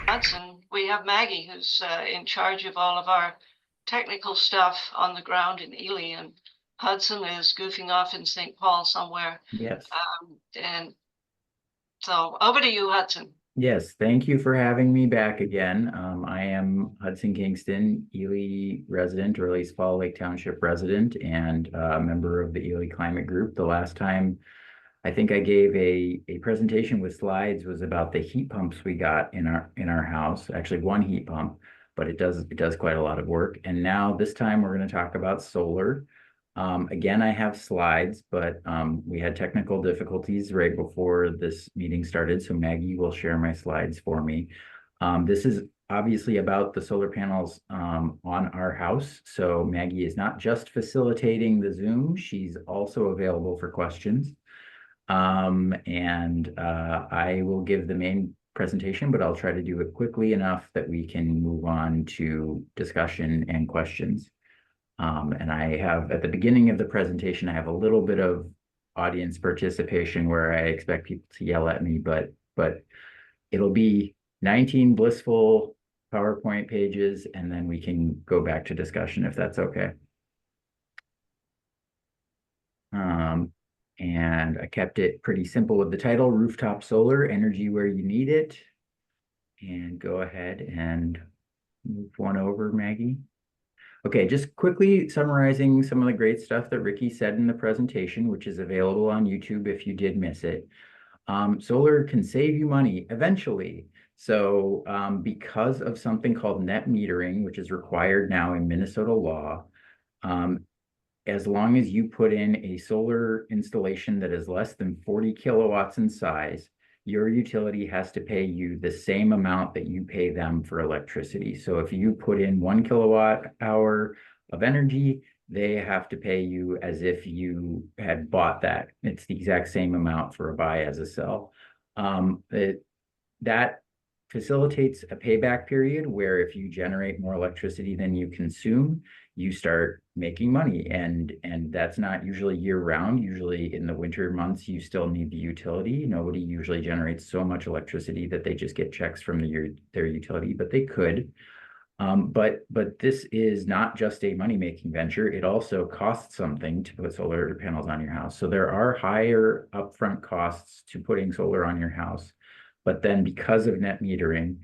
Hudson, we have Maggie who's in charge of all of our technical stuff on the ground in Ely, and Hudson is goofing off in St. Paul somewhere. Yes. And so over to you, Hudson. Yes, thank you for having me back again. I am Hudson Kingston, Ely resident, or at least Fall Lake Township resident, and a member of the Ely Climate Group. The last time I think I gave a presentation with slides was about the heat pumps we got in our house. Actually, one heat pump, but it does quite a lot of work. And now this time we're going to talk about solar. Again, I have slides, but we had technical difficulties right before this meeting started, so Maggie will share my slides for me. This is obviously about the solar panels on our house. So Maggie is not just facilitating the Zoom, she's also available for questions. I will give the main presentation, but I'll try to do it quickly enough that we can move on to discussion and questions. And I have, at the beginning of the presentation, I have a little bit of audience participation where I expect people to yell at me, but it'll be 19 blissful PowerPoint pages, and then we can go back to discussion if that's okay. And I kept it pretty simple with the title, Rooftop Solar, Energy Where You Need It. And go ahead and move one over, Maggie. Okay, just quickly summarizing some of the great stuff that Ricky said in the presentation, which is available on YouTube if you did miss it. Solar can save you money eventually. So because of something called net metering, which is required now in Minnesota law, as long as you put in a solar installation that is less than 40 kilowatts in size, your utility has to pay you the same amount that you pay them for electricity. So if you put in 1 kilowatt hour of energy, they have to pay you as if you had bought that. It's the exact same amount for a buy as a sell. That facilitates a payback period where if you generate more electricity than you consume, you start making money. And that's not usually year round. Usually in the winter months, you still need the utility. Nobody usually generates so much electricity that they just get checks from their utility, but they could. But this is not just a money-making venture. It also costs something to put solar panels on your house. So there are higher upfront costs to putting solar on your house. But then because of net metering,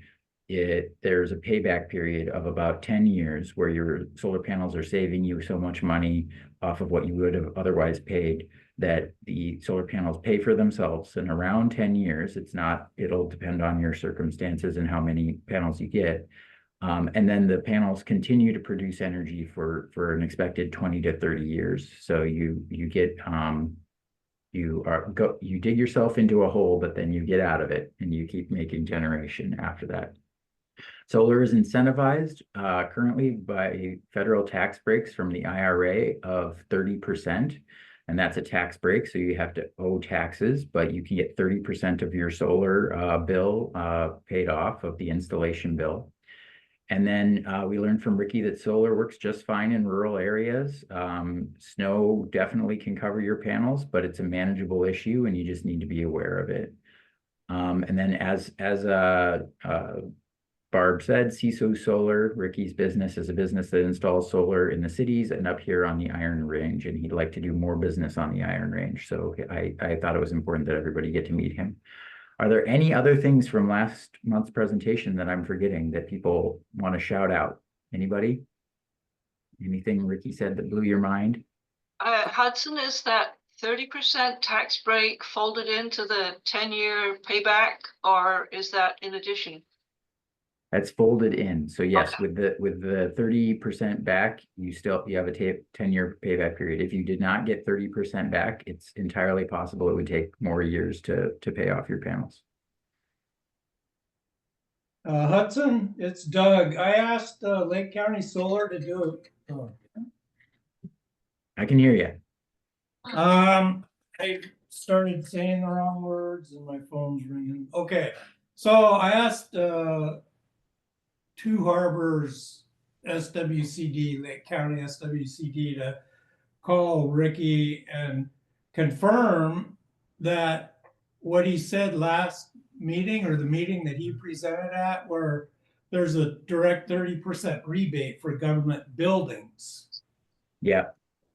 there's a payback period of about 10 years where your solar panels are saving you so much money off of what you would have otherwise paid that the solar panels pay for themselves. And around 10 years, it'll depend on your circumstances and how many panels you get. And then the panels continue to produce energy for an expected 20 to 30 years. So you dig yourself into a hole, but then you get out of it and you keep making generation after that. Solar is incentivized currently by federal tax breaks from the IRA of 30%. And that's a tax break, so you have to owe taxes, but you can get 30% of your solar bill paid off of the installation bill. And then we learned from Ricky that solar works just fine in rural areas. Snow definitely can cover your panels, but it's a manageable issue and you just need to be aware of it. And then as Barb said, CISO Solar, Ricky's business, is a business that installs solar in the cities and up here on the Iron Range, and he'd like to do more business on the Iron Range. So I thought it was important that everybody get to meet him. Are there any other things from last month's presentation that I'm forgetting that people want to shout out? Anybody? Anything Ricky said that blew your mind? Hudson, is that 30% tax break folded into the 10-year payback, or is that in addition? That's folded in. So yes, Okay. with the 30% back, you have a 10-year payback period. If you did not get 30% back, it's entirely possible it would take more years to pay off your panels. Hudson, it's Doug. I asked Lake County Solar to do it. I can hear you. I started saying the wrong words and my phone's ringing. Okay, so I asked Two Harbors SWCD, Lake County SWCD, to call Ricky and confirm that what he said last meeting or the meeting that he presented at where there's a direct 30% rebate for government buildings. Yeah,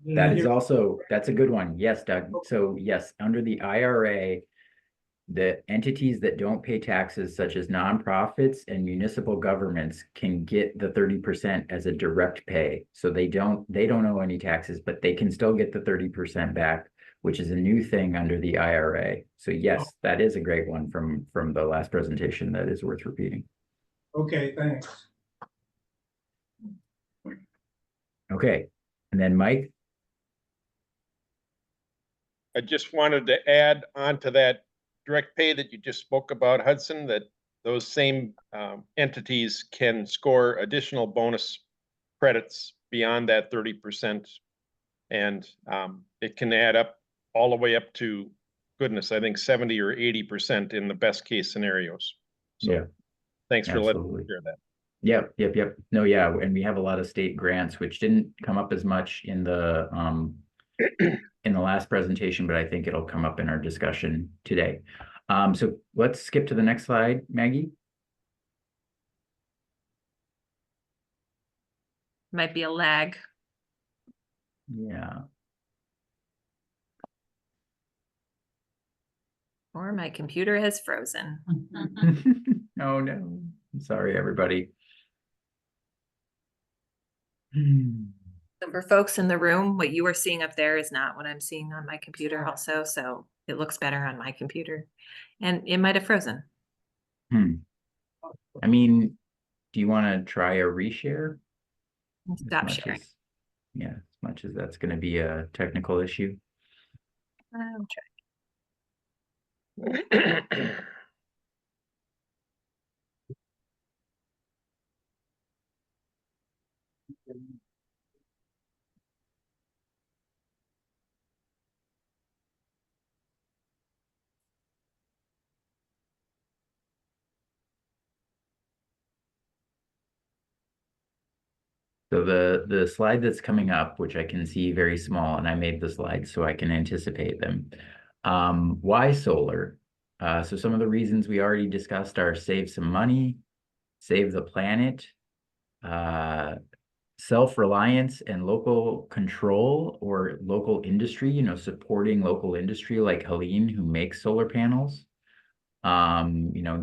Did I that is hear- also, that's a good one. Yes, Doug. So yes, under the IRA, the entities that don't pay taxes, such as nonprofits and municipal governments, can get the 30% as a direct pay. So they don't owe any taxes, but they can still get the 30% back, which is a new thing under the IRA. So yes, that is a great one from the last presentation that is worth repeating. Okay, thanks. Okay, and then Mike. I just wanted to add on to that direct pay that you just spoke about, Hudson, that those same entities can score additional bonus credits beyond that 30%. And it can add up all the way up to, goodness, I think 70 or 80% in the best case scenarios. So Yeah, thanks for letting absolutely. me share that. Yep. No, yeah, and we have a lot of state grants, which didn't come up as much in the last presentation, but I think it'll come up in our discussion today. So let's skip to the next slide, Maggie. Might be a lag. Yeah. Or my computer has frozen. Oh no, I'm sorry, everybody. So for folks in the room, what you are seeing up there is not what I'm seeing on my computer also, so it looks better on my computer. And it might have frozen. I mean, do you want to try a reshare? Stop sharing. Yeah, as much as that's going to be a technical issue. I'm So the slide that's coming up, which I can see very small, and I made the slides so I can anticipate them. Why solar? So some of the reasons we already discussed are save some money, save the planet, self-reliance and local control or local industry, supporting local industry like Helene, who makes solar panels.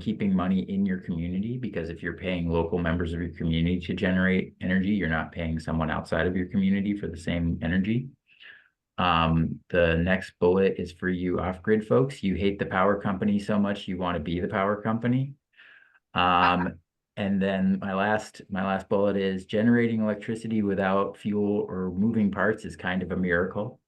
Keeping money in your community, because if you're paying local members of your community to generate energy, you're not paying someone outside of your community for the same energy. The next bullet is for you off-grid folks. You hate the power company so much you want to be the power company. And then my last bullet is generating electricity without fuel or moving parts is kind of a miracle.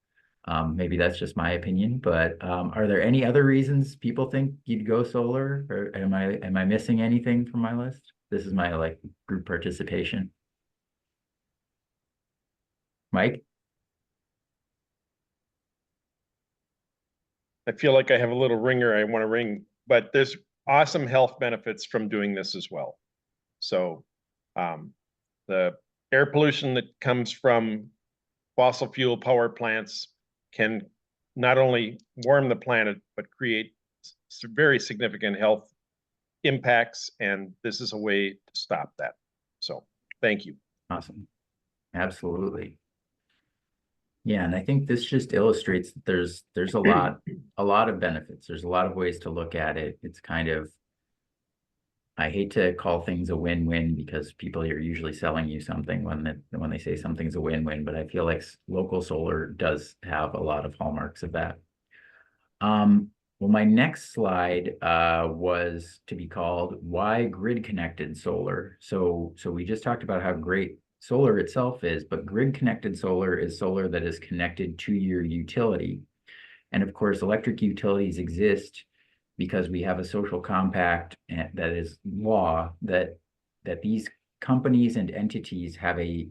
Maybe that's just my opinion, but are there any other reasons people think you'd go solar, or am I missing anything from my list? This is my group participation. Mike? I feel like I have a little ringer I want to ring, but there's awesome health benefits from doing this as well. So the air pollution that comes from fossil fuel power plants can not only warm the planet, but create very significant health impacts. And this is a way to stop that. So thank you. Awesome. Absolutely. Yeah, and I think this just illustrates that there's a lot of benefits. There's a lot of ways to look at it. It's kind of, I hate to call things a win-win because people are usually selling you something when they say something's a win-win, but I feel like local solar does have a lot of hallmarks of that. Well, my next slide was to be called Why Grid Connected Solar. So we just talked about how great solar itself is, but grid connected solar is solar that is connected to your utility. And of course, electric utilities exist because we have a social compact that is law that these companies and entities have a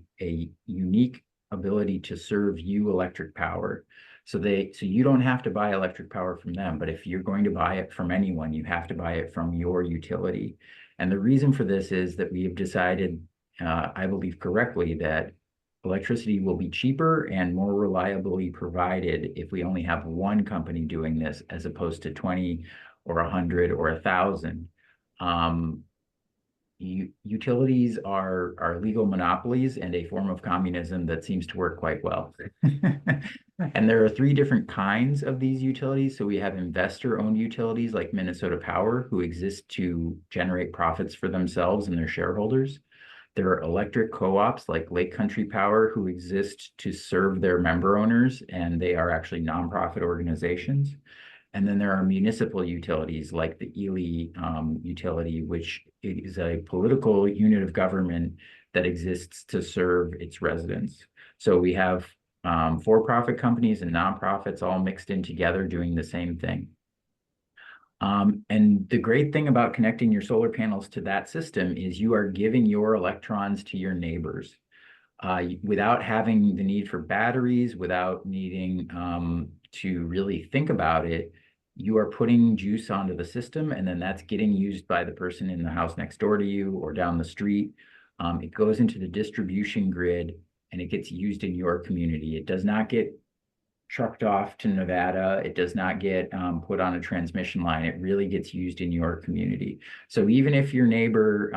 unique ability to serve you electric power. So you don't have to buy electric power from them, but if you're going to buy it from anyone, you have to buy it from your utility. And the reason for this is that we have decided, I believe correctly, that electricity will be cheaper and more reliably provided if we only have one company doing this, as opposed to 20 or 100 or 1,000. Utilities are legal monopolies and a form of communism that seems to work quite well. And there are three different kinds of these utilities. So we have investor-owned utilities like Minnesota Power, who exist to generate profits for themselves and their shareholders. There are electric co-ops like Lake Country Power, who exist to serve their member owners, and they are actually nonprofit organizations. And then there are municipal utilities like the Ely utility, which is a political unit of government that exists to serve its residents. So we have for-profit companies and nonprofits all mixed in together doing the same thing. And the great thing about connecting your solar panels to that system is you are giving your electrons to your neighbors. Without having the need for batteries, without needing to really think about it, you are putting juice onto the system, and then that's getting used by the person in the house next door to you or down the street. It goes into the distribution grid and it gets used in your community. It does not get trucked off to Nevada. It does not get put on a transmission line. It really gets used in your community. So even if your neighbor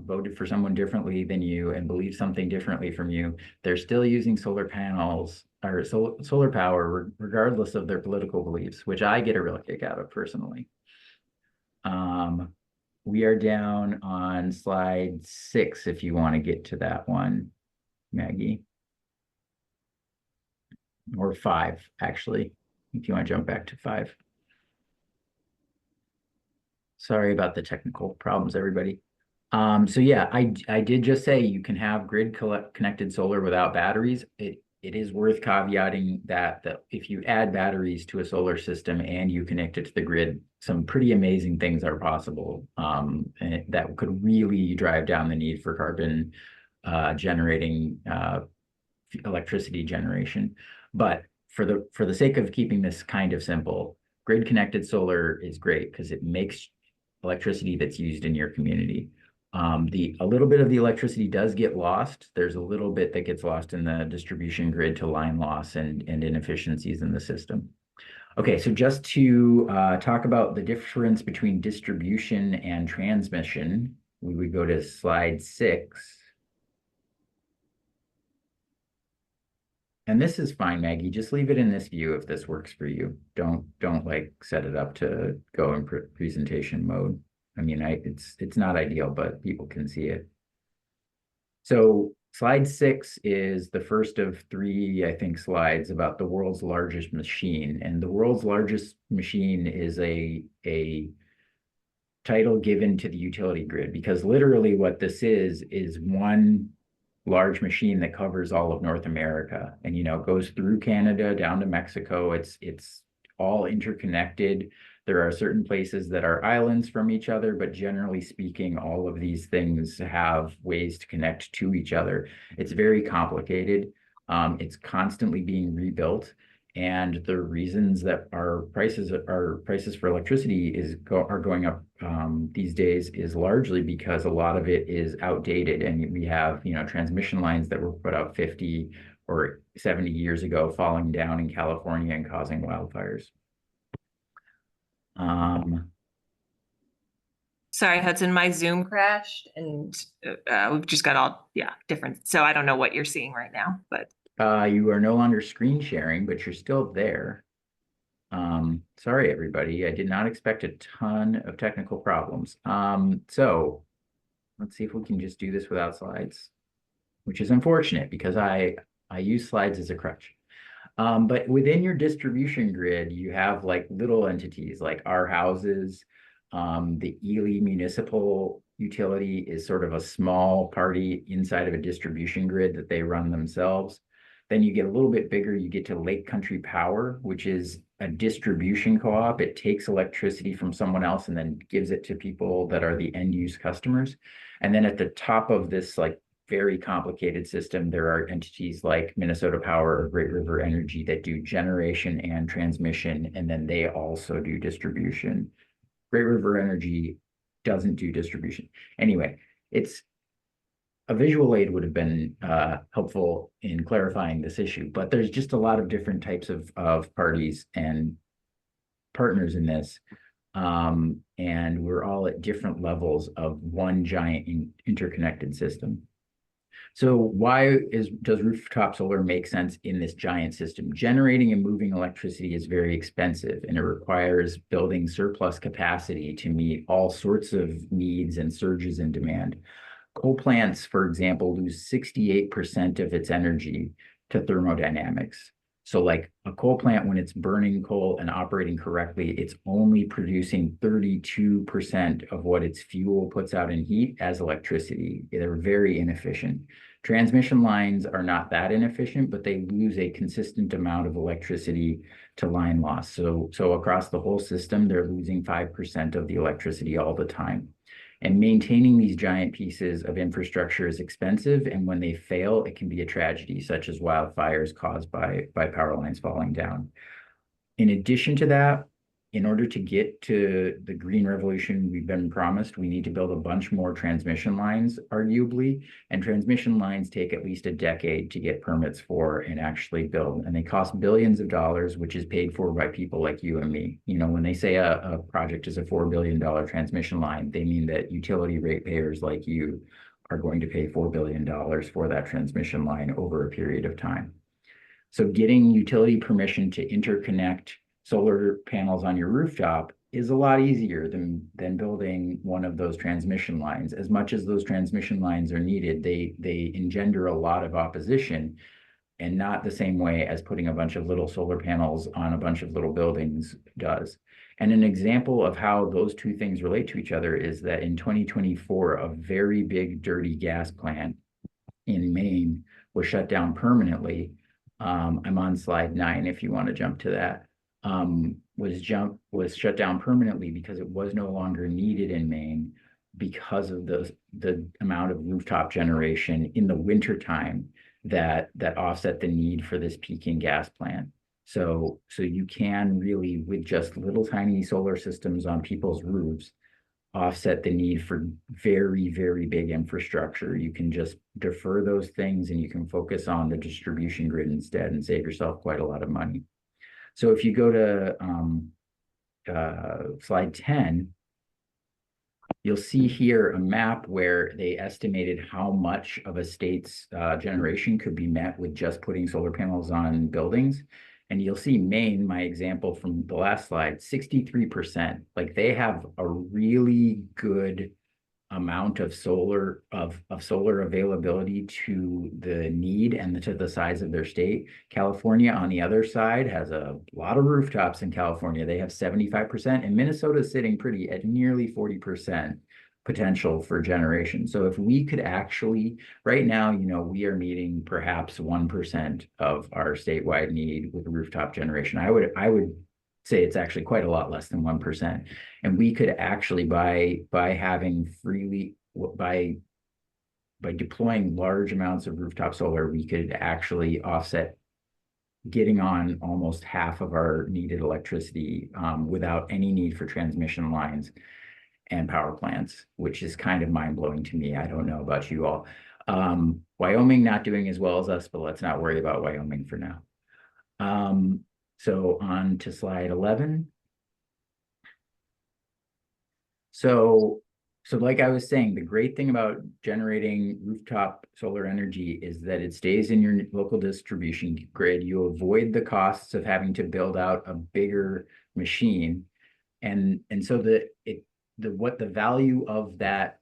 voted for someone differently than you and believes something differently from you, they're still using solar panels or solar power regardless of their political beliefs, which I get a real kick out of personally. We are down on slide 6 if you want to get to that one, Maggie. Or 5, actually, if you want to jump back to 5. Sorry about the technical problems, everybody. So yeah, I did just say you can have grid connected solar without batteries. It is worth caveating that if you add batteries to a solar system and you connect it to the grid, some pretty amazing things are possible and that could really drive down the need for carbon generating electricity generation. But for the sake of keeping this kind of simple, grid connected solar is great because it makes electricity that's used in your community. A little bit of the electricity does get lost. There's a little bit that gets lost in the distribution grid to line loss and inefficiencies in the system. Okay, so just to talk about the difference between distribution and transmission, we would go to slide 6. And this is fine, Maggie. Just leave it in this view if this works for you. Don't like set it up to go in presentation mode. I mean, it's not ideal, but people can see it. So slide 6 is the first of 3, I think, slides about the world's largest machine. And the world's largest machine is a title given to the utility grid, because literally what this is one large machine that covers all of North America and, you know, goes through Canada down to Mexico. It's all interconnected. There are certain places that are islands from each other, but generally speaking, all of these things have ways to connect to each other. It's very complicated. It's constantly being rebuilt. And the reasons that our prices for electricity are going up these days is largely because a lot of it is outdated, and we have, you know, transmission lines that were put up 50 or 70 years ago falling down in California and causing wildfires. Sorry, Hudson, my Zoom crashed and we've just got all, different. So I don't know what you're seeing right now, but. You are no longer screen sharing, but you're still there. Sorry, everybody. I did not expect a ton of technical problems. So let's see if we can just do this without slides, which is unfortunate because I use slides as a crutch. But within your distribution grid, you have like little entities like our houses. The Ely Municipal Utility is sort of a small party inside of a distribution grid that they run themselves. Then you get a little bit bigger, you get to Lake Country Power, which is a distribution co-op. It takes electricity from someone else and then gives it to people that are the end use customers. And then at the top of this like very complicated system, there are entities like Minnesota Power or Great River Energy that do generation and transmission, and then they also do distribution. Great River Energy doesn't do distribution. Anyway, a visual aid would have been helpful in clarifying this issue, but there's just a lot of different types of parties and partners in this. And we're all at different levels of one giant interconnected system. So why does rooftop solar make sense in this giant system? Generating and moving electricity is very expensive, and it requires building surplus capacity to meet all sorts of needs and surges in demand. Coal plants, for example, lose 68% of its energy to thermodynamics. So like a coal plant, when it's burning coal and operating correctly, it's only producing 32% of what its fuel puts out in heat as electricity. They're very inefficient. Transmission lines are not that inefficient, but they lose a consistent amount of electricity to line loss. So across the whole system, they're losing 5% of the electricity all the time. And maintaining these giant pieces of infrastructure is expensive, and when they fail, it can be a tragedy, such as wildfires caused by power lines falling down. In addition to that, in order to get to the green revolution we've been promised, we need to build a bunch more transmission lines, arguably, and transmission lines take at least a decade to get permits for and actually build, and they cost billions of dollars, which is paid for by people like you and me. You know, when they say a project is a $4 billion transmission line, they mean that utility ratepayers like you are going to pay $4 billion for that transmission line over a period of time. So getting utility permission to interconnect solar panels on your rooftop is a lot easier than building one of those transmission lines. As much as those transmission lines are needed, they engender a lot of opposition, and not the same way as putting a bunch of little solar panels on a bunch of little buildings does. And an example of how those two things relate to each other is that in 2024, a very big dirty gas plant in Maine was shut down permanently. I'm on slide 9 if you want to jump to that. Was shut down permanently because it was no longer needed in Maine because of the amount of rooftop generation in the wintertime that offset the need for this peaking gas plant. So you can really, with just little tiny solar systems on people's roofs, offset the need for very, very big infrastructure. You can just defer those things and you can focus on the distribution grid instead and save yourself quite a lot of money. So if you go to slide 10, you'll see here a map where they estimated how much of a state's generation could be met with just putting solar panels on buildings. And you'll see Maine, my example from the last slide, 63%. Like they have a really good amount of solar availability to the need and to the size of their state. California, on the other side, has a lot of rooftops in California. They have 75%, and Minnesota is sitting pretty at nearly 40% potential for generation. So if we could actually, right now, you know, we are meeting perhaps 1% of our statewide need with rooftop generation. I would say it's actually quite a lot less than 1%. And we could actually, by deploying large amounts of rooftop solar, we could actually offset getting on almost half of our needed electricity without any need for transmission lines and power plants, which is kind of mind-blowing to me. I don't know about you all. Wyoming not doing as well as us, but let's not worry about Wyoming for now. So on to slide 11. So like I was saying, the great thing about generating rooftop solar energy is that it stays in your local distribution grid. You avoid the costs of having to build out a bigger machine. And so what the value of that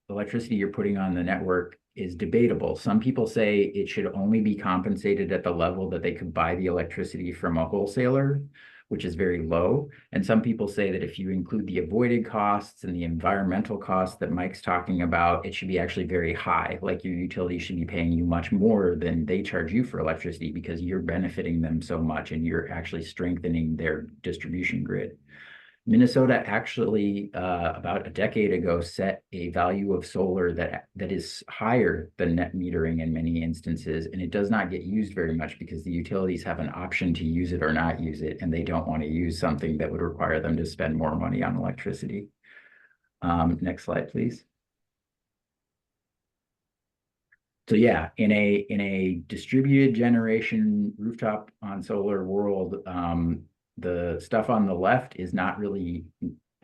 electricity you're putting on the network is debatable. Some people say it should only be compensated at the level that they could buy the electricity from a wholesaler, which is very low. And some people say that if you include the avoided costs and the environmental costs that Mike's talking about, it should be actually very high. Like your utility should be paying you much more than they charge you for electricity because you're benefiting them so much and you're actually strengthening their distribution grid. Minnesota actually, about a decade ago, set a value of solar that is higher than net metering in many instances, and it does not get used very much because the utilities have an option to use it or not use it, and they don't want to use something that would require them to spend more money on electricity. Next slide, please. So yeah, in a distributed generation rooftop on solar world, the stuff on the left is not really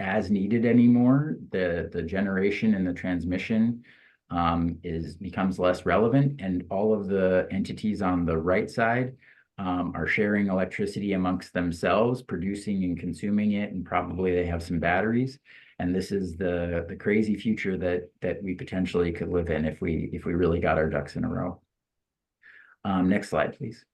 as needed anymore. The generation and the transmission becomes less relevant, and all of the entities on the right side are sharing electricity amongst themselves, producing and consuming it, and probably they have some batteries. And this is the crazy future that we potentially could live in if we really got our ducks in a row. Next slide, please.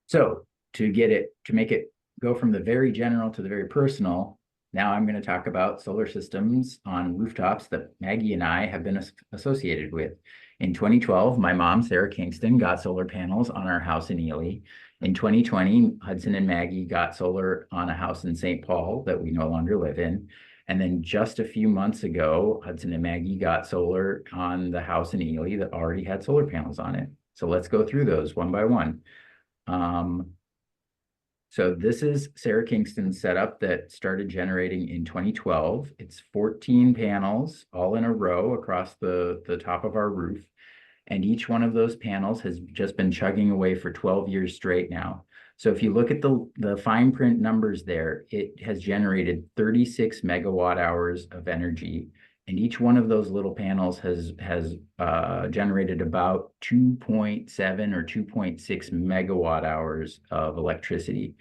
So to make it go from the very general to the very personal, now I'm going to talk about solar systems on rooftops that Maggie and I have been associated with. In 2012, my mom, Sarah Kingston, got solar panels on our house in Ely. In 2020, Hudson and Maggie got solar on a house in St. Paul that we no longer live in. And then just a few months ago, Hudson and Maggie got solar on the house in Ely that already had solar panels on it. So let's go through those one by one. So this is Sarah Kingston's setup that started generating in 2012. It's 14 panels all in a row across the top of our roof. And each one of those panels has just been chugging away for 12 years straight now. So if you look at the fine print numbers there, it has generated 36 megawatt hours of energy. And each one of those little panels has generated about 2.7 or 2.6 megawatt hours of electricity.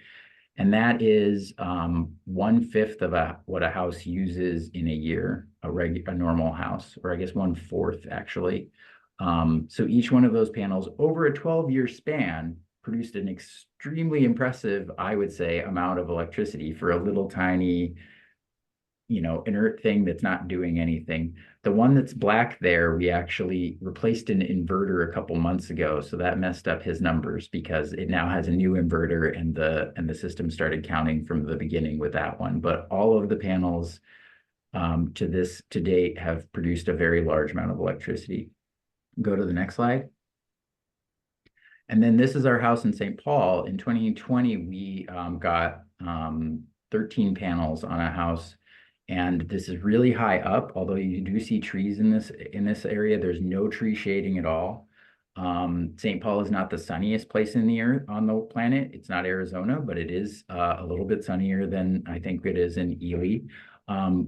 And that is 1/5 of what a house uses in a year, a normal house, or I guess 1/4 actually. So each one of those panels over a 12-year span produced an extremely impressive, I would say, amount of electricity for a little tiny, inert thing that's not doing anything. The one that's black there, we actually replaced an inverter a couple months ago, so that messed up his numbers because it now has a new inverter, and the system started counting from the beginning with that one. But all of the panels to date have produced a very large amount of electricity. Go to the next slide. And then this is our house in St. Paul. In 2020, we got 13 panels on a house. And this is really high up, although you do see trees in this area. There's no tree shading at all. St. Paul is not the sunniest place on the planet. It's not Arizona, but it is a little bit sunnier than I think it is in Ely.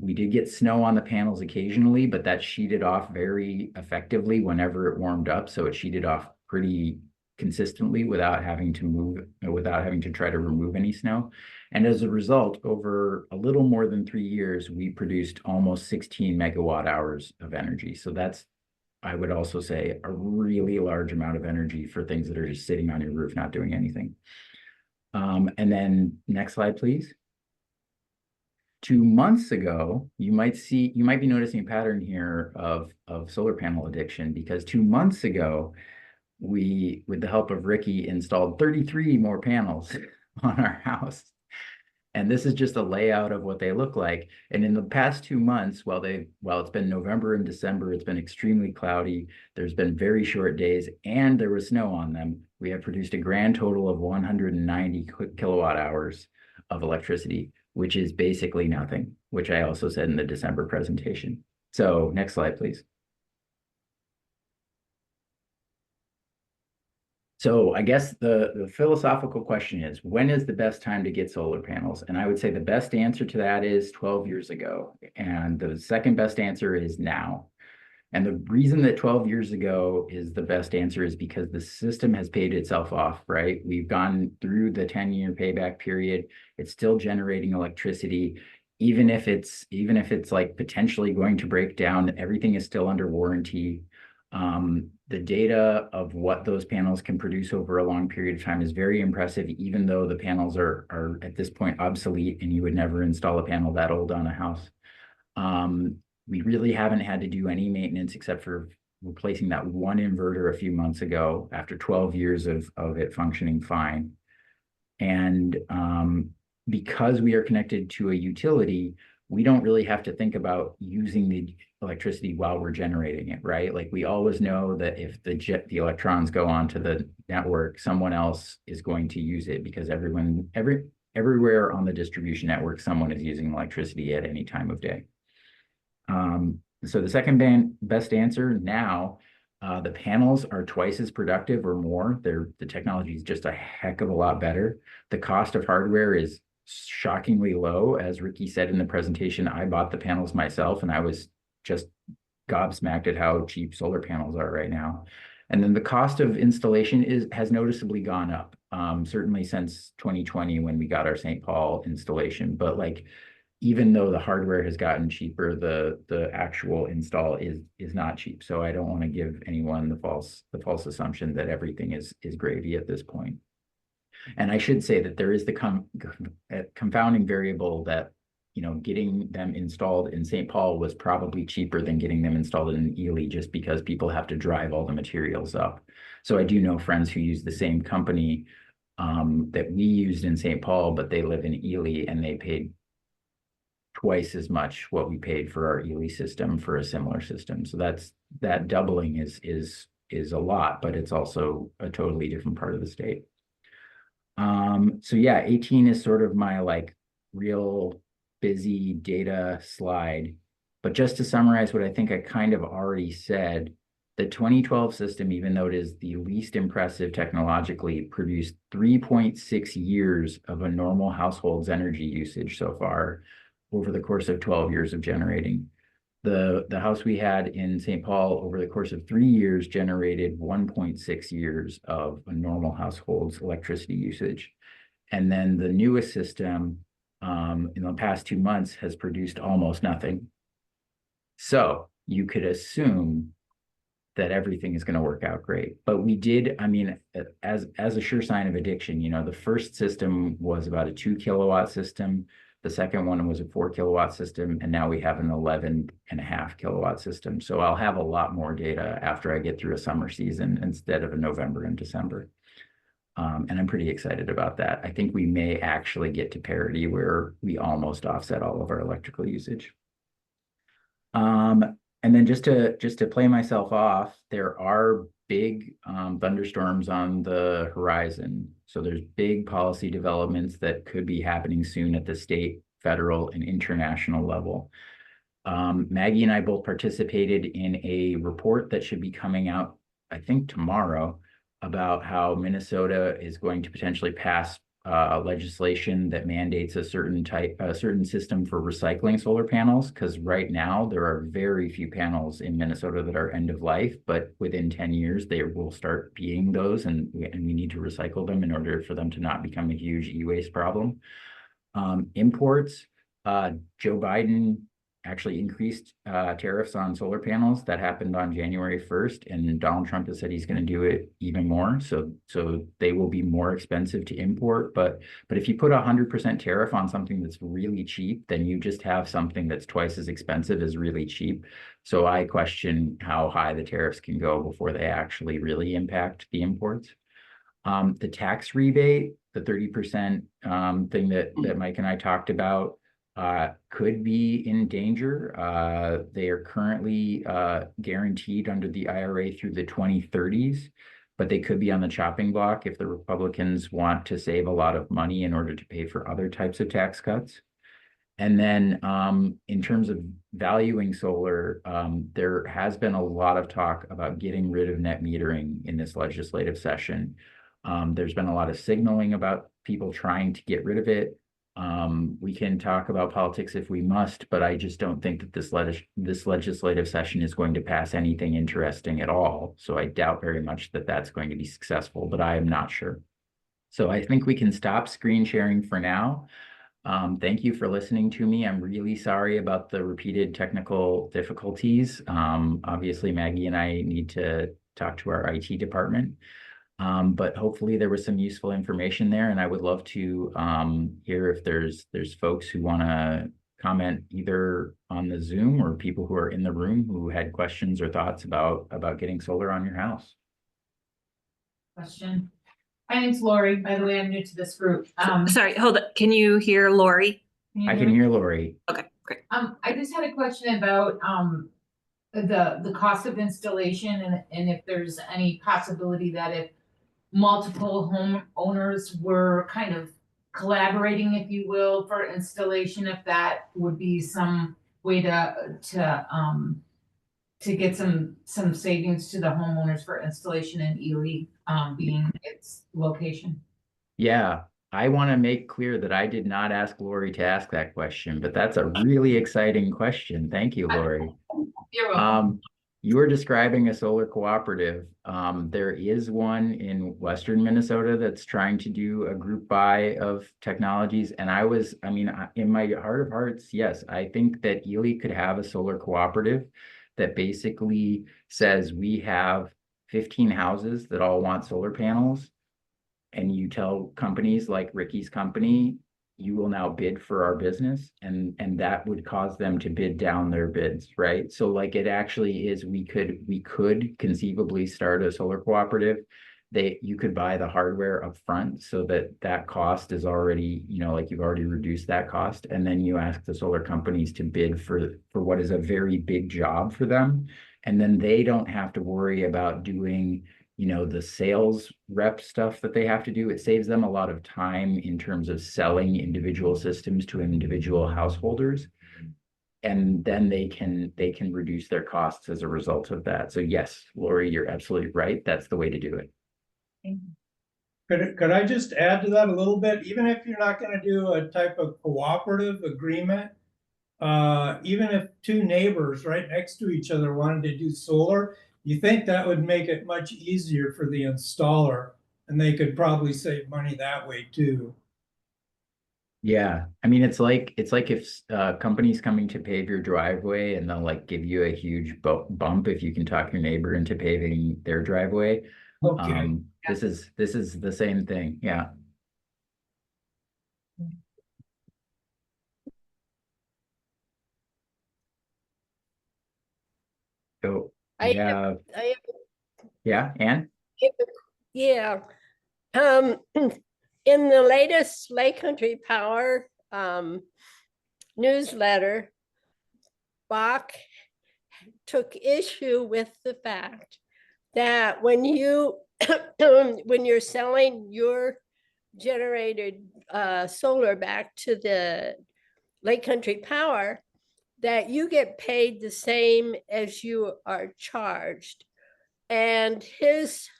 We did get snow on the panels occasionally, but that sheeted off very effectively whenever it warmed up. So it sheeted off pretty consistently without having to try to remove any snow. And as a result, over a little more than 3 years, we produced almost 16 megawatt hours of energy. So that's, I would also say, a really large amount of energy for things that are just sitting on your roof, not doing anything. And then next slide, please. 2 months ago, you might be noticing a pattern here of solar panel addiction, because 2 months ago, we, with the help of Ricky, installed 33 more panels on our house. And this is just a layout of what they look like. And in the past 2 months, while it's been November and December, it's been extremely cloudy. There's been very short days, and there was snow on them. We have produced a grand total of 190 kilowatt hours of electricity, which is basically nothing, which I also said in the December presentation. So next slide, please. So I guess the philosophical question is, when is the best time to get solar panels? And I would say the best answer to that is 12 years ago. And the second best answer is now. And the reason that 12 years ago is the best answer is because the system has paid itself off, right? We've gone through the 10-year payback period. It's still generating electricity. Even if it's like potentially going to break down, everything is still under warranty. The data of what those panels can produce over a long period of time is very impressive, even though the panels are at this point obsolete and you would never install a panel that old on a house. We really haven't had to do any maintenance except for replacing that one inverter a few months ago after 12 years of it functioning fine. And because we are connected to a utility, we don't really have to think about using the electricity while we're generating it, right? Like, we always know that if the electrons go onto the network, someone else is going to use it, because everywhere on the distribution network, someone is using electricity at any time of day. So the second best answer now, the panels are twice as productive or more. The technology is just a heck of a lot better. The cost of hardware is shockingly low. As Ricky said in the presentation, I bought the panels myself and I was just gobsmacked at how cheap solar panels are right now. And then the cost of installation has noticeably gone up, certainly since 2020 when we got our St. Paul installation. But like, even though the hardware has gotten cheaper, the actual install is not cheap. So I don't want to give anyone the false assumption that everything is gravy at this point. And I should say that there is the confounding variable that, you know, getting them installed in St. Paul was probably cheaper than getting them installed in Ely, just because people have to drive all the materials up. So I do know friends who use the same company that we used in St. Paul, but they live in Ely and they paid twice as much what we paid for our Ely system for a similar system. So that doubling is a lot, but it's also a totally different part of the state. So yeah, 18 is sort of my like real busy data slide. But just to summarize what I think I kind of already said, the 2012 system, even though it is the least impressive technologically, produced 3.6 years of a normal household's energy usage so far over the course of 12 years of generating. The house we had in St. Paul over the course of 3 years generated 1.6 years of a normal household's electricity usage. And then the newest system in the past 2 months has produced almost nothing. So you could assume that everything is going to work out great. But we did, I mean, as a sure sign of addiction, you know, the first system was about a 2 kilowatt system. The second one was a 4 kilowatt system, and now we have an 11.5 kilowatt system. So I'll have a lot more data after I get through a summer season instead of a November and December. And I'm pretty excited about that. I think we may actually get to parity where we almost offset all of our electrical usage. And then just to play myself off, there are big thunderstorms on the horizon. So there's big policy developments that could be happening soon at the state, federal, and international level. Maggie and I both participated in a report that should be coming out, I think, tomorrow, about how Minnesota is going to potentially pass legislation that mandates a certain system for recycling solar panels, because right now there are very few panels in Minnesota that are end of life, but within 10 years they will start being those, and we need to recycle them in order for them to not become a huge e-waste problem. Imports, Joe Biden actually increased tariffs on solar panels. That happened on January 1st, and Donald Trump has said he's going to do it even more. So they will be more expensive to import. But if you put 100% tariff on something that's really cheap, then you just have something that's twice as expensive as really cheap. So I question how high the tariffs can go before they actually really impact the imports. The tax rebate, the 30% thing that Mike and I talked about, could be in danger. They are currently guaranteed under the IRA through the 2030s, but they could be on the chopping block if the Republicans want to save a lot of money in order to pay for other types of tax cuts. And then in terms of valuing solar, there has been a lot of talk about getting rid of net metering in this legislative session. There's been a lot of signaling about people trying to get rid of it. We can talk about politics if we must, but I just don't think that this legislative session is going to pass anything interesting at all. So I doubt very much that that's going to be successful, but I am not sure. So I think we can stop screen sharing for now. Thank you for listening to me. I'm really sorry about the repeated technical difficulties. Obviously, Maggie and I need to talk to our IT department. But hopefully there was some useful information there, and I would love to hear if there's folks who want to comment either on the Zoom or people who are in the room who had questions or thoughts about getting solar on your house. Question. My name's Lori. By the way, I'm new to this group. Sorry, hold on. Can you hear Lori? I can hear Lori. Okay, great. I just had a question about the cost of installation and if there's any possibility that if multiple homeowners were kind of collaborating, if you will, for installation, if that would be some way to get some savings to the homeowners for installation in Ely, being its location. Yeah. I want to make clear that I did not ask Lori to ask that question, but that's a really exciting question. Thank you, Lori. You're welcome. You were describing a solar cooperative. There is one in Western Minnesota that's trying to do a group buy of technologies. And in my heart of hearts, yes, I think that Ely could have a solar cooperative that basically says we have 15 houses that all want solar panels. And you tell companies like Ricky's company, you will now bid for our business, and that would cause them to bid down their bids, right? So like it actually is, we could conceivably start a solar cooperative. You could buy the hardware up front so that cost is already, like you've already reduced that cost, and then you ask the solar companies to bid for what is a very big job for them, and then they don't have to worry about doing the sales rep stuff that they have to do. It saves them a lot of time in terms of selling individual systems to individual householders. And then they can reduce their costs as a result of that. So yes, Lori, you're absolutely right. That's the way to do it. Could I just add to that a little bit? Even if you're not gonna do a type of cooperative agreement, even if two neighbors right next to each other wanted to do solar, you think that would make it much easier for the installer, and they could probably save money that way too. Yeah, I mean, it's like if companies coming to pave your driveway and they'll like give you a huge bump if you can talk your neighbor into paving their driveway. Okay. This is the same thing. Yeah. So I yeah, I yeah, Ann? yeah. Um, in the latest Lake Country Power newsletter, Bach took issue with the fact that when when you're selling your generated solar back to the Lake Country Power, that you get paid the same as you are charged. And his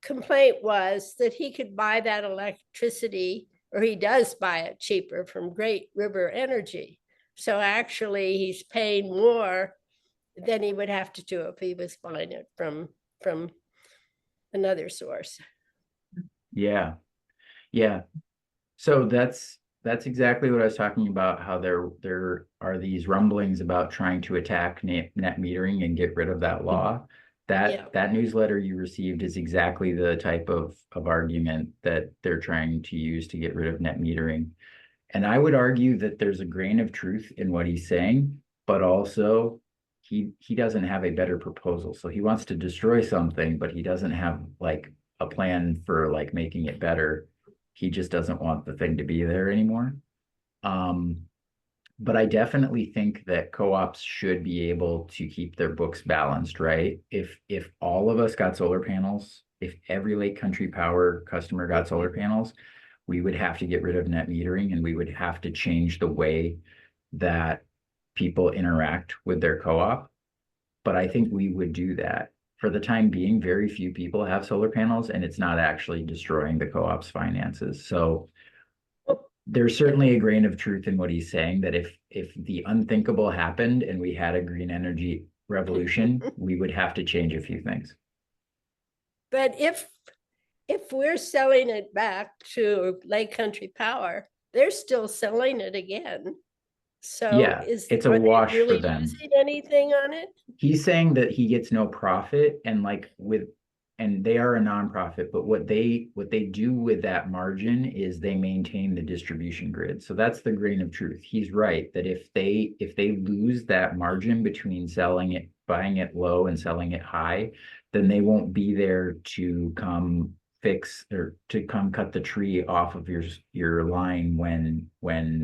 complaint was that he could buy that electricity, or he does buy it cheaper from Great River Energy. So actually he's paying more than he would have to do if he was buying it from another source. Yeah. Yeah. So that's exactly what I was talking about, how there are these rumblings about trying to attack net metering and get rid of that law. That newsletter you received is exactly the type of argument that they're trying to use to get rid of net metering. And I would argue that there's a grain of truth in what he's saying, but also he doesn't have a better proposal. So he wants to destroy something, but he doesn't have like a plan for like making it better. He just doesn't want the thing to be there anymore. But I definitely think that co-ops should be able to keep their books balanced, right? If all of us got solar panels, if every Lake Country Power customer got solar panels, we would have to get rid of net metering, and we would have to change the way that people interact with their co-op. But I think we would do that. For the time being, very few people have solar panels, and it's not actually destroying the co-op's finances. So there's certainly a grain of truth in what he's saying, that if the unthinkable happened and we had a green energy revolution, we would have to change a few things. But if we're selling it back to Lake Country Power, they're still selling it again. So yeah, it's a wash really for them. Losing anything on it? He's saying that he gets no profit, and and they are a nonprofit, but what they do with that margin is they maintain the distribution grid. So that's the grain of truth. He's right that if they lose that margin between buying it low and selling it high, then they won't be there to come fix or to come cut the tree off of your line when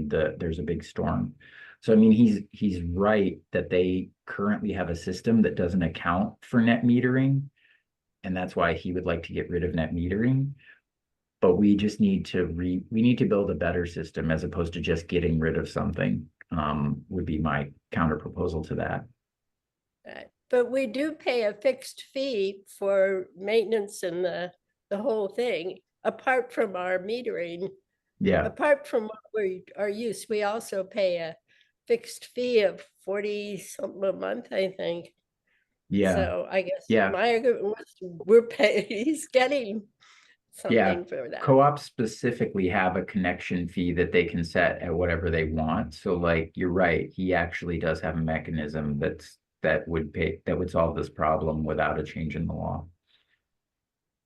there's a big storm. So I mean, he's right that they currently have a system that doesn't account for net metering, and that's why he would like to get rid of net metering. But we just need to build a better system as opposed to just getting rid of something. Would be my counter proposal to that. But we do pay a fixed fee for maintenance and the whole thing apart from our metering, Yeah, apart from what we are used, we also pay a fixed fee of 40 something a month, I think. yeah, So I guess yeah. my argument was we're paying, he's getting Yeah. something for that. Co-ops specifically have a connection fee that they can set at whatever they want. So like, you're right, he actually does have a mechanism that would solve this problem without a change in the law.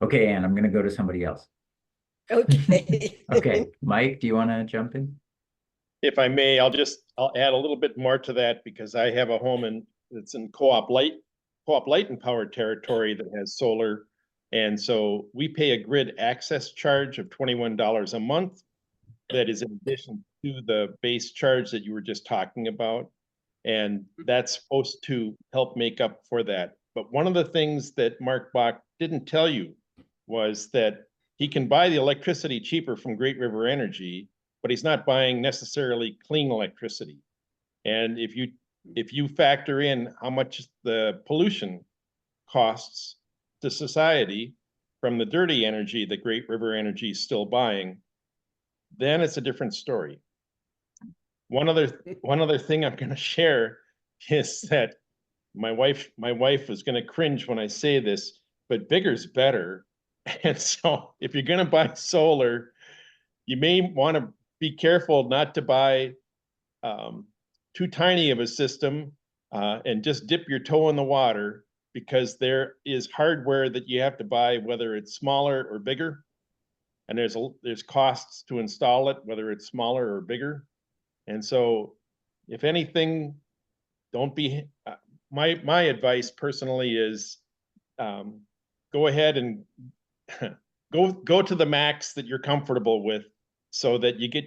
Okay, Ann, I'm gonna go to somebody else. Okay. Okay, Mike, do you want to jump in? If I may, I'll add a little bit more to that because I have a home that's in co-op light and power territory that has solar. And so we pay a grid access charge of $21 a month. That is in addition to the base charge that you were just talking about. And that's supposed to help make up for that. But one of the things that Mark Bach didn't tell you was that he can buy the electricity cheaper from Great River Energy, but he's not buying necessarily clean electricity. And if you factor in how much the pollution costs to society from the dirty energy that Great River Energy is still buying, then it's a different story. One other thing I'm going to share is that my wife is going to cringe when I say this, but bigger's better. And so if you're going to buy solar, you may want to be careful not to buy too tiny of a system and just dip your toe in the water, because there is hardware that you have to buy, whether it's smaller or bigger. And there's costs to install it, whether it's smaller or bigger. And so if anything, don't be, my advice personally is go ahead and go to the max that you're comfortable with, so that you get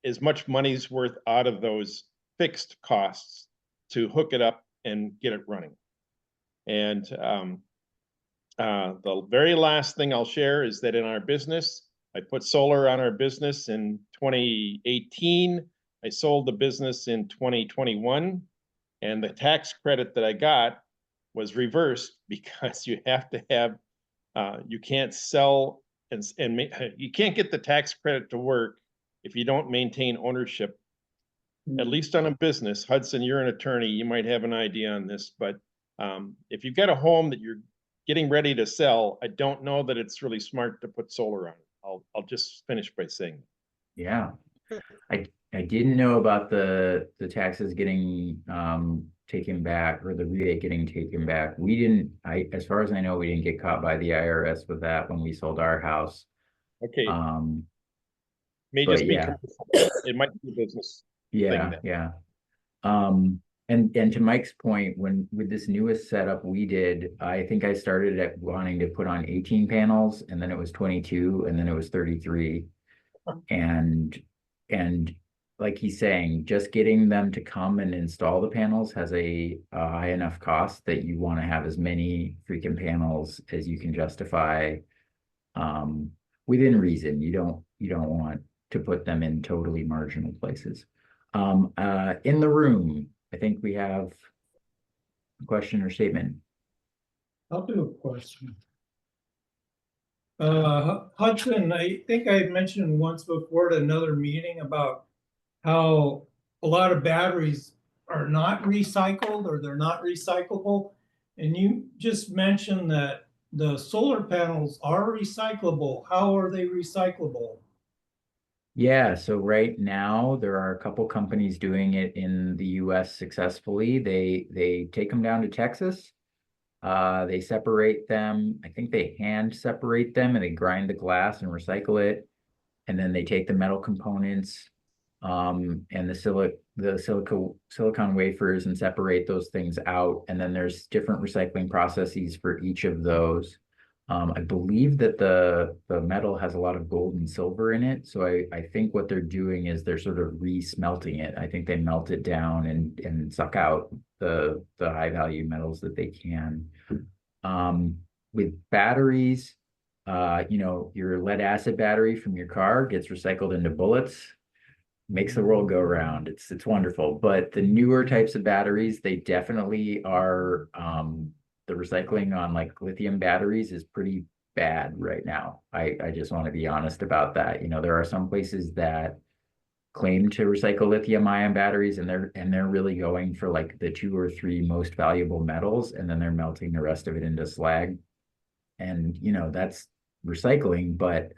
as much money's worth out of those fixed costs to hook it up and get it running. And the very last thing I'll share is that in our business, I put solar on our business in 2018. I sold the business in 2021, and the tax credit that I got was reversed because you have to have, you can't sell and you can't get the tax credit to work if you don't maintain ownership, at least on a business. Hudson, you're an attorney, you might have an idea on this, but if you've got a home that you're getting ready to sell, I don't know that it's really smart to put solar on it. I'll just finish by saying that. Yeah, I didn't know about the taxes getting taken back, or the rebate getting taken back. We didn't, as far as I know, we didn't get caught by the IRS with that when we sold our house. Okay, may but just be yeah. it might be a business Yeah, thing. yeah. And to Mike's point, with this newest setup we did, I think I started at wanting to put on 18 panels, and then it was 22, and then it was 33. And like he's saying, just getting them to come and install the panels has a high enough cost that you want to have as many freaking panels as you can justify within reason. You don't want to put them in totally marginal places. In the room, I think we have a question or statement. I'll do a question. Hudson, I think I mentioned once before at another meeting about how a lot of batteries are not recycled, or they're not recyclable. And you just mentioned that the solar panels are recyclable. How are they recyclable? Yeah, so right now there are a couple companies doing it in the US successfully. They take them down to Texas. They separate them. I think they hand separate them, and they grind the glass and recycle it. And then they take the metal components and the silicon wafers and separate those things out. And then there's different recycling processes for each of those. I believe that the metal has a lot of gold and silver in it. So I think what they're doing is they're sort of re-smelting it. I think they melt it down and suck out the high value metals that they can. With batteries, your lead acid battery from your car gets recycled into bullets, makes the world go round. It's wonderful. But the newer types of batteries, they definitely are, the recycling on like lithium batteries is pretty bad right now. I just want to be honest about that. You know, there are some places that claim to recycle lithium ion batteries, and they're really going for like the 2 or 3 most valuable metals, and then they're melting the rest of it into slag. And you know, that's recycling, but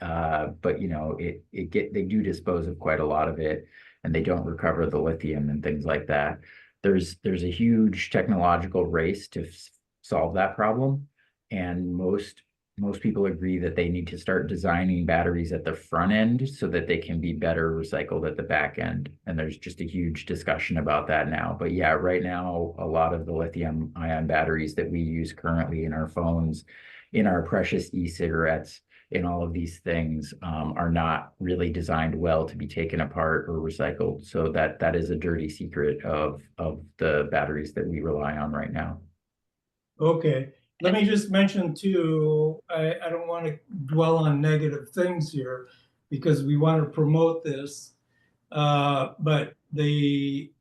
you know, they do dispose of quite a lot of it, and they don't recover the lithium and things like that. There's a huge technological race to solve that problem, and most people agree that they need to start designing batteries at the front end so that they can be better recycled at the back end. And there's just a huge discussion about that now. But yeah, right now, a lot of the lithium ion batteries that we use currently in our phones, in our precious e-cigarettes, in all of these things, are not really designed well to be taken apart or recycled. So that is a dirty secret of the batteries that we rely on right now. Okay, let me just mention too, I don't want to dwell on negative things here because we want to promote this. But the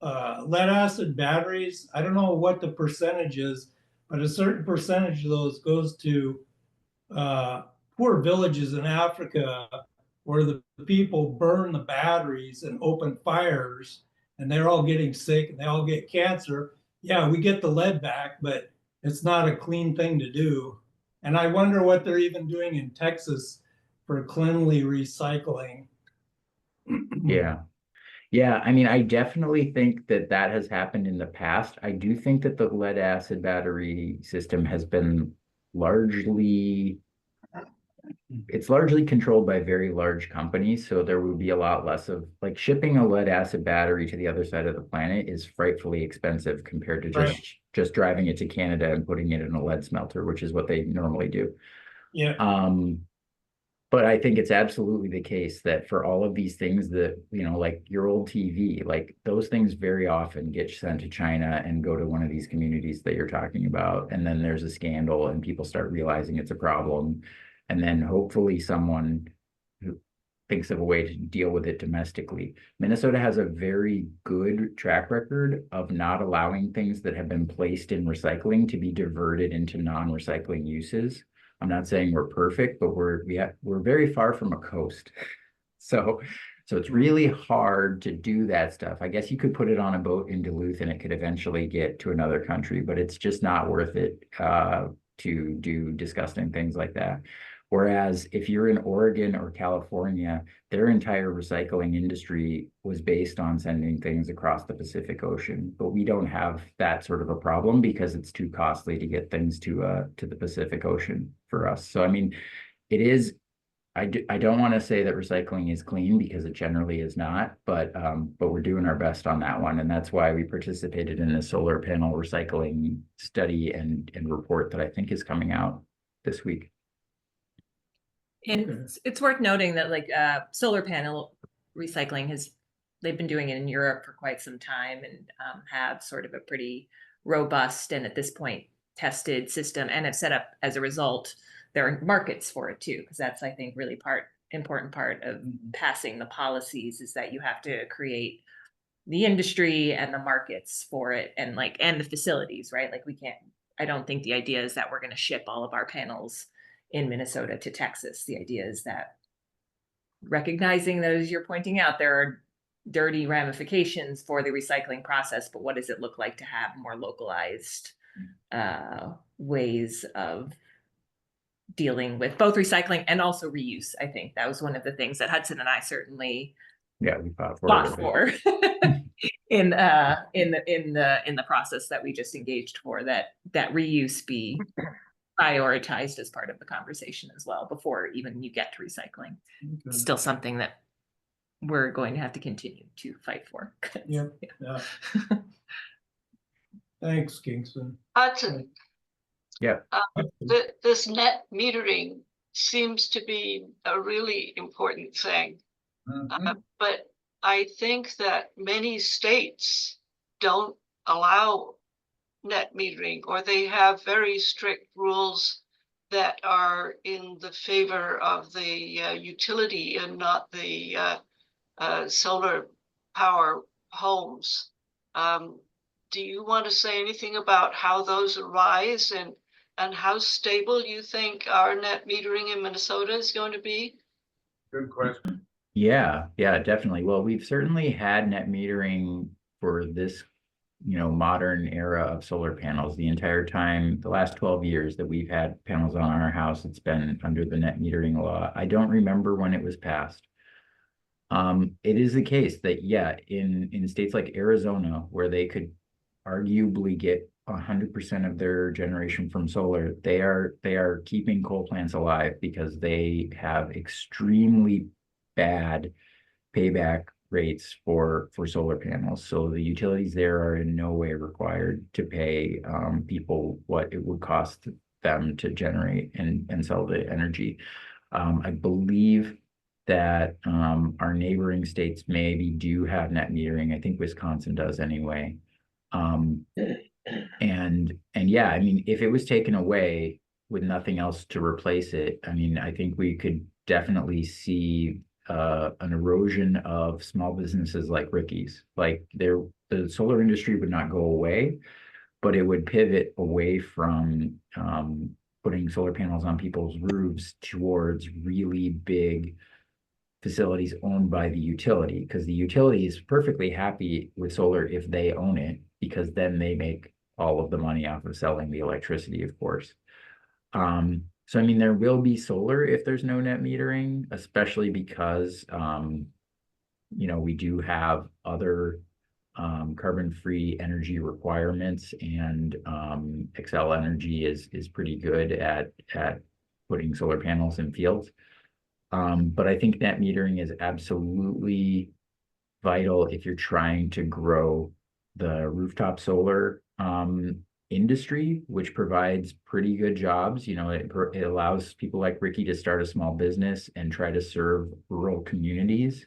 lead acid batteries, I don't know what the percentage is, but a certain percentage of those goes to poor villages in Africa where the people burn the batteries and open fires and they're all getting sick and they all get cancer. Yeah, we get the lead back, but it's not a clean thing to do. And I wonder what they're even doing in Texas for cleanly recycling. Yeah. Yeah, I mean, I definitely think that that has happened in the past. I do think that the lead acid battery system has been largely, it's largely controlled by very large companies. So there would be a lot less of like shipping a lead acid battery to the other side of the planet is frightfully expensive compared to Right. just driving it to Canada and putting it in a lead smelter, which is what they normally do. Yeah, But I think it's absolutely the case that for all of these things that, you know, like your old TV, like those things very often get sent to China and go to one of these communities that you're talking about. And then there's a scandal and people start realizing it's a problem. And then hopefully someone who thinks of a way to deal with it domestically. Minnesota has a very good track record of not allowing things that have been placed in recycling to be diverted into non-recycling uses. I'm not saying we're perfect, but we're very far from a coast. So it's really hard to do that stuff. I guess you could put it on a boat in Duluth and it could eventually get to another country, but it's just not worth it to do disgusting things like that. Whereas if you're in Oregon or California, their entire recycling industry was based on sending things across the Pacific Ocean. But we don't have that sort of a problem because it's too costly to get things to the Pacific Ocean for us. So I mean, it is. I don't want to say that recycling is clean because it generally is not, but we're doing our best on that one, and that's why we participated in the solar panel recycling study and report that I think is coming out this week. And Okay. it's worth noting that like solar panel recycling they've been doing it in Europe for quite some time and have sort of a pretty robust and at this point tested system and have set up as a result there are markets for it too, because that's I think really important part of passing the policies is that you have to create the industry and the markets for it and the facilities, right? Like I don't think the idea is that we're going to ship all of our panels in Minnesota to Texas. The idea is that recognizing that, as you're pointing out, there are dirty ramifications for the recycling process, but what does it look like to have more localized ways of dealing with both recycling and also reuse? I think that was one of the things that Hudson and I certainly we fought for in the process that we just engaged for that reuse be prioritized as part of the conversation as well before even you get to recycling. It's still something that we're going to have to continue to fight for. Yeah. Thanks, Kingston. Hudson. Yeah. This net metering seems to be a really important thing. But I think that many states don't allow net metering, or they have very strict rules that are in the favor of the utility and not the solar power homes. Do you want to say anything about how those arise and and how stable you think our net metering in Minnesota is going to be? Good question. Yeah, yeah, definitely. Well, we've certainly had net metering for this, modern era of solar panels. The entire time, the last 12 years that we've had panels on our house, it's been under the net metering law. I don't remember when it was passed. It is the case that, yeah, in states like Arizona, where they could arguably get 100% of their generation from solar, they are keeping coal plants alive because they have extremely bad payback rates for solar panels. So the utilities there are in no way required to pay people what it would cost them to generate and sell the energy. I believe that our neighboring states maybe do have net metering. I think Wisconsin does anyway. And yeah, I mean, if it was taken away with nothing else to replace it, I mean, I think we could definitely see an erosion of small businesses like Ricky's. Like the solar industry would not go away, but it would pivot away from putting solar panels on people's roofs towards really big facilities owned by the utility, because the utility is perfectly happy with solar if they own it, because then they make all of the money off of selling the electricity, of course. So I mean, there will be solar if there's no net metering, especially because we do have other carbon-free energy requirements, and Xcel Energy is pretty good at putting solar panels in fields. But I think net metering is absolutely vital if you're trying to grow the rooftop solar industry, which provides pretty good jobs. It allows people like Ricky to start a small business and try to serve rural communities.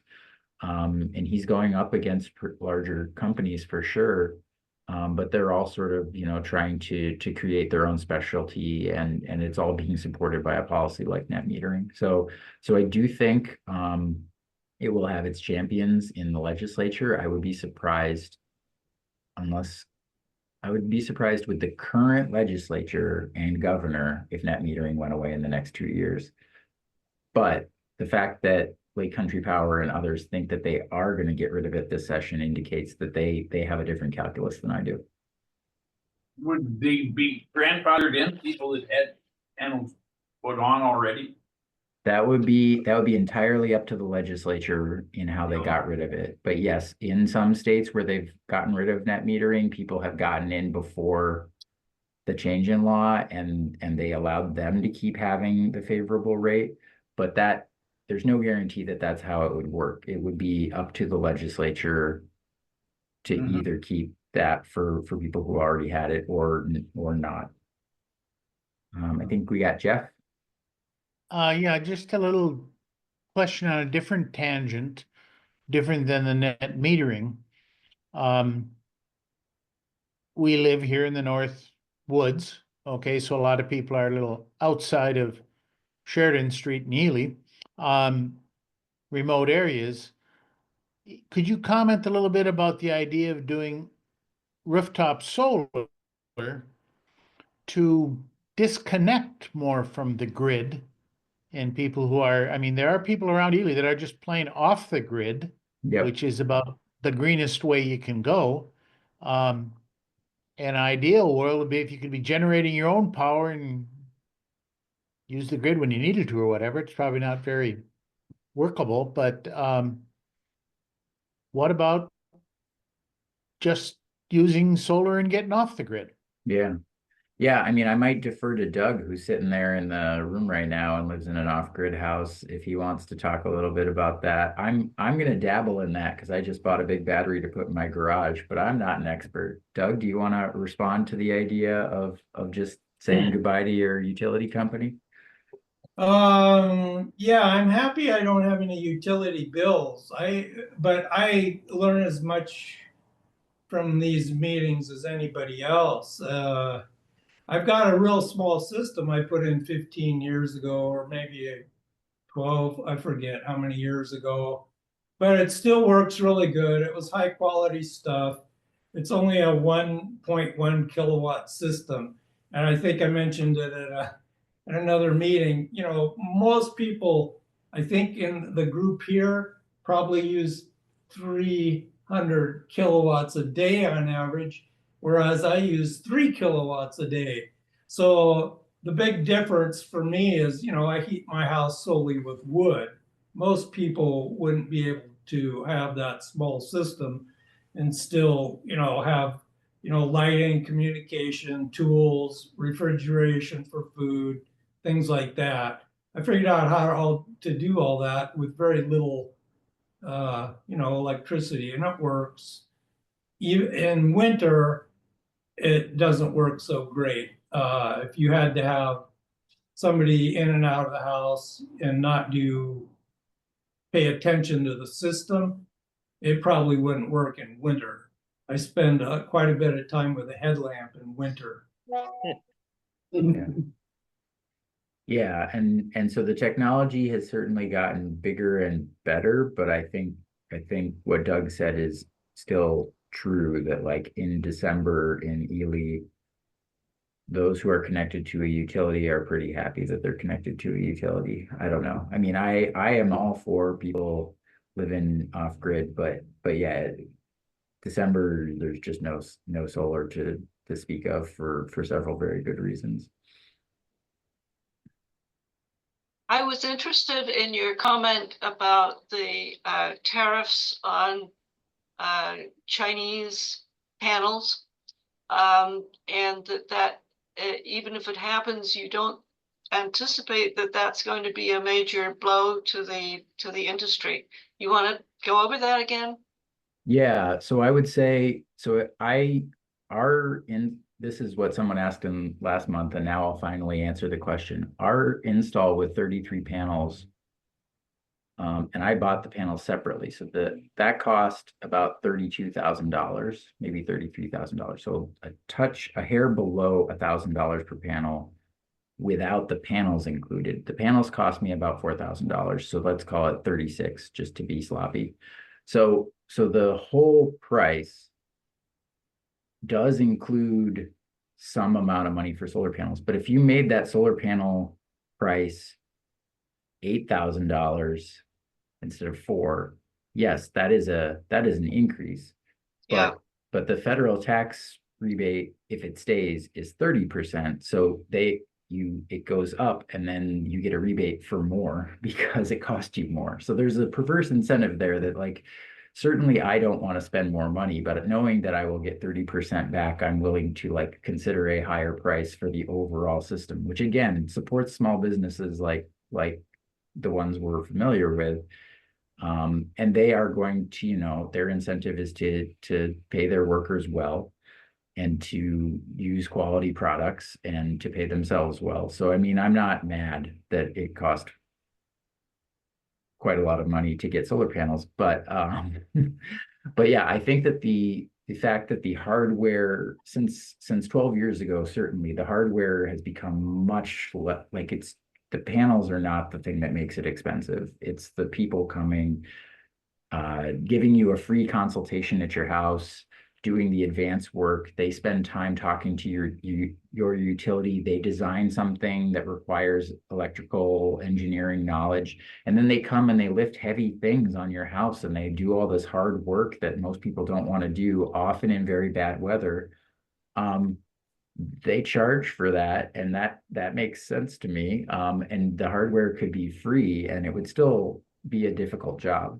And he's going up against larger companies for sure. But they're all sort of, trying to create their own specialty, and it's all being supported by a policy like net metering. So I do think it will have its champions in the legislature. I would be surprised with the current legislature and governor if net metering went away in the next 2 years. But the fact that Lake Country Power and others think that they are going to get rid of it this session indicates that they have a different calculus than I do. Would they be grandfathered in, people that had panels put on already? That would be entirely up to the legislature in how they got rid of it. But yes, in some states where they've gotten rid of net metering, people have gotten in before the change in law, and they allowed them to keep having the favorable rate. But there's no guarantee that that's how it would work. It would be up to the legislature to either keep that for people who already had it or not. I think we got Jeff. Yeah, just a little question on a different tangent, different than the net metering. We live here in the North Woods. Okay, so a lot of people are a little outside of Sheridan Street and Ely, remote areas. Could you comment a little bit about the idea of doing rooftop solar to disconnect more from the grid, and people who are, I mean, there are people around Ely that are just plain off the grid, Yep. which is about the greenest way you can go. An ideal world would be if you could be generating your own power and use the grid when you needed to or whatever. It's probably not very workable, but what about just using solar and getting off the grid? Yeah. Yeah, I mean, I might defer to Doug, who's sitting there in the room right now and lives in an off-grid house, if he wants to talk a little bit about that. I'm gonna dabble in that because I just bought a big battery to put in my garage, but I'm not an expert. Doug, do you want to respond to the idea of just saying goodbye to your utility company? Yeah, I'm happy I don't have any utility bills. But I learn as much from these meetings as anybody else. I've got a real small system I put in 15 years ago, or maybe 12, I forget how many years ago, but it still works really good. It was high quality stuff. It's only a 1.1 kilowatt system. and I think I mentioned it at another meeting, you know, most people, I think in the group here, probably use 300 kilowatts a day on average, whereas I use 3 kilowatts a day. So the big difference for me is, you know, I heat my house solely with wood. Most people wouldn't be able to have that small system and still, you know, have, you know, lighting, communication, tools, refrigeration for food, things like that. I figured out how to do all that with very little, you know, electricity, and it works. Even in winter, it doesn't work so great. If you had to have somebody in and out of the house and not pay attention to the system, it probably wouldn't work in winter. I spend quite a bit of time with a headlamp in winter. Yeah, and so the technology has certainly gotten bigger and better, but I think what Doug said is still true, that like in December in Ely, those who are connected to a utility are pretty happy that they're connected to a utility. I don't know. I mean, I am all for people living off grid, but yeah, December there's just no solar to speak of for several very good reasons. I was interested in your comment about the tariffs on Chinese panels, and that even if it happens, you don't anticipate that that's going to be a major blow to the industry. You want to go over that again? Yeah, so I would say, this is what someone asked in last month, and now I'll finally answer the question. Our install with 33 panels, and I bought the panels separately, so that cost about $32,000, maybe $33,000. So a hair below $1,000 per panel without the panels included. The panels cost me about $4,000, so let's call it 36 just to be sloppy. So the whole price does include some amount of money for solar panels, but if you made that solar panel price $8,000 instead of $4,000, yes, that is an increase. Yeah. But the federal tax rebate, if it stays, is 30%. So it goes up and then you get a rebate for more because it cost you more. So there's a perverse incentive there that, like, certainly I don't want to spend more money, but knowing that I will get 30% back, I'm willing to like consider a higher price for the overall system, which again supports small businesses like the ones we're familiar with. And they are going to, you know, their incentive is to pay their workers well and to use quality products and to pay themselves well. So, I mean, I'm not mad that it cost quite a lot of money to get solar panels, but yeah, I think that the fact that the hardware since 12 years ago, certainly the hardware has become much less, like the panels are not the thing that makes it expensive. It's the people coming, giving you a free consultation at your house, doing the advanced work. They spend time talking to your utility. They design something that requires electrical engineering knowledge. And then they come and they lift heavy things on your house and they do all this hard work that most people don't want to do, often in very bad weather. They charge for that, and that makes sense to me. And the hardware could be free and it would still be a difficult job.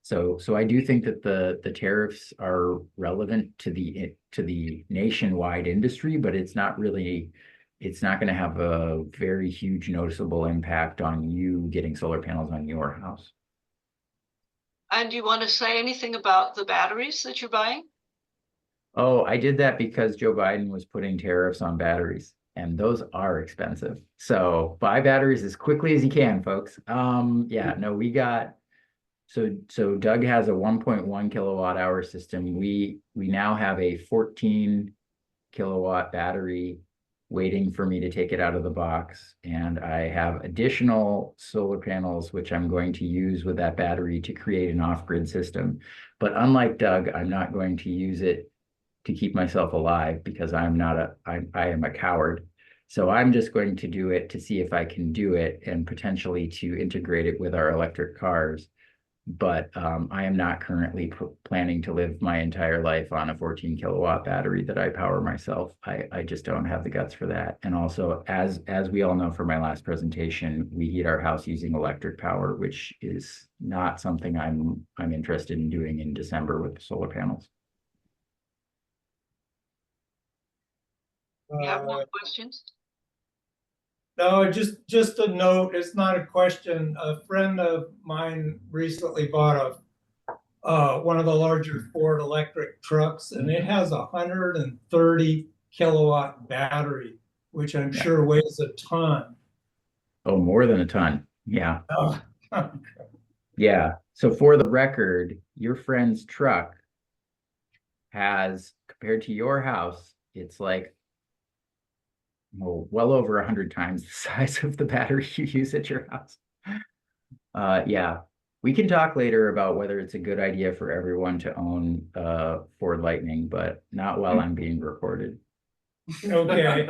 So I do think that the tariffs are relevant to the nationwide industry, but it's not going to have a very huge noticeable impact on you getting solar panels on your house. And do you want to say anything about the batteries that you're buying? Oh, I did that because Joe Biden was putting tariffs on batteries, and those are expensive. So buy batteries as quickly as you can, folks. Yeah, no, we got. So Doug has a 1.1 kilowatt hour system. We now have a 14 kilowatt battery waiting for me to take it out of the box. And I have additional solar panels, which I'm going to use with that battery to create an off-grid system. But unlike Doug, I'm not going to use it to keep myself alive because I am a coward. So I'm just going to do it to see if I can do it and potentially to integrate it with our electric cars. But I am not currently planning to live my entire life on a 14 kilowatt battery that I power myself. I just don't have the guts for that. And also, as we all know from my last presentation, we heat our house using electric power, which is not something I'm interested in doing in December with the solar panels. You have more questions? No, just a note, it's not a question. A friend of mine recently bought one of the larger Ford electric trucks, and it has 130 kilowatt battery, which I'm sure weighs a ton. Oh, more than a ton. Yeah. Oh, Yeah. So for the record, your friend's truck has, compared to your house, it's like, well over 100 times the size of the battery you use at your house. Yeah, we can talk later about whether it's a good idea for everyone to own Ford Lightning, but not while I'm being recorded. okay.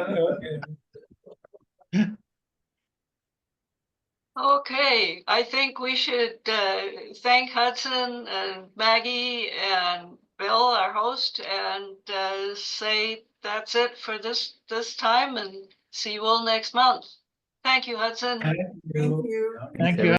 Okay, I think we should thank Hudson and Maggie and Bill, our host, and say that's it for this time, and see you all next month. Thank you, Hudson. Thank you. Thank you.